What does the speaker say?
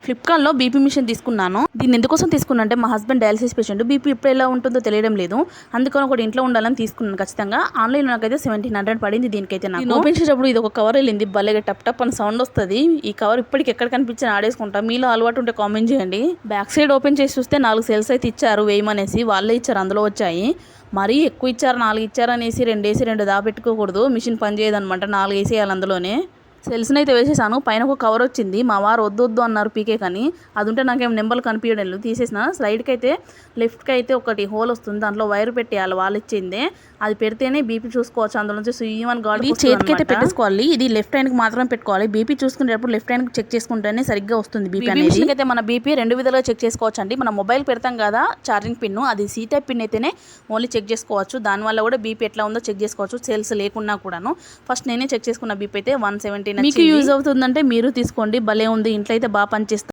ఫ్లిప్కార్ట్లో BP machine తీసుకున్నాను. దీన్ని ఎందుకోసం తీసుకున్నా అంటే మా హస్బెండ్ డయాలసిస్ పేషెంట్. బీపీ ఇప్పుడు ఎలా ఉంటుందో తెలియడం లేదు, అందుకని ఒకటి ఇంట్లో ఉండాలని తీసుకున్నాను. ఖచ్చితంగా ఆన్లైన్లో నాకైతే 1700 పడింది. దీనికైతే నాకు ఓపెన్ చేసేటప్పుడు ఇది ఒక కవర్ వెళ్ళింది, భలేగా టప్ టప్ అని సౌండ్ వస్తుంది. ఈ కవర్ ఇప్పటికి ఎక్కడ కనిపించిన ఆడేసుకుంటా. మీలో అలవాటు ఉంటే కామెంట్ చేయండి. బ్యాక్ సైడ్ ఓపెన్ చేసి చూస్తే 4 సెల్స్ అయితే ఇచ్చారు, వేయమనేసి వాళ్ళే ఇచ్చారు. అందులో వచ్చాయి, మరీ ఎక్కువ ఇచ్చారు. 4 ఇచ్చారు అనేసి 2 వేసి 2 దాపెట్టుకోకూడదు, మిషన్ పని చేయదనమాట. 4 వేసేయాలి అందులోనే. సెల్స్ని అయితే వేసేసాను. పైన ఒక కవర్ వచ్చింది, మా వారు వద్దు అన్నారు పీకే, కానీ అది ఉంటే నాకేం నెంబర్లు కనిపించడం లేదు, తీసేసిన. సైడ్కి అయితే లెఫ్ట్కి అయితే ఒకటి హోల్ వస్తుంది, దాంట్లో వైర్ పెట్టేయాలి. వాళ్ళు ఇచ్చిందే, అది పెడితేనే బీపీ చూసుకోవచ్చు. అందులో నుంచి సుయ్యమని గాడి చేతికి అయితే పెట్టేసుకోవాలి. ఇది లెఫ్ట్ హ్యాండ్కి మాత్రమే పెట్టుకోవాలి. బీపీ చూసుకునేటప్పుడు లెఫ్ట్ హ్యాండ్కి చెక్ చేసుకుంటేనే సరిగ్గా వస్తుంది బీపీ అనేది. అయితే మన బీపీ 2 విధాలుగా చెక్ చేసుకోవచ్చు అండి. మన మొబైల్ పెడతాం కదా ఛార్జింగ్ పిన్, అది సి టైప్ పిన్ అయితేనే ఓన్లీ చెక్ చేసుకోవచ్చు. దానివల్ల కూడా బీపీ ఎట్లా ఉందో చెక్ చేసుకోవచ్చు, సెల్స్ లేకున్నా కూడాను. ఫస్ట్ నేనే చెక్ చేసుకున్న బీపీ అయితే 170. మీకు యూజ్ అవుతుందంటే మీరు తీసుకోండి, భలే ఉంది. ఇంట్లో అయితే బాగా పనిచేస్తుంది.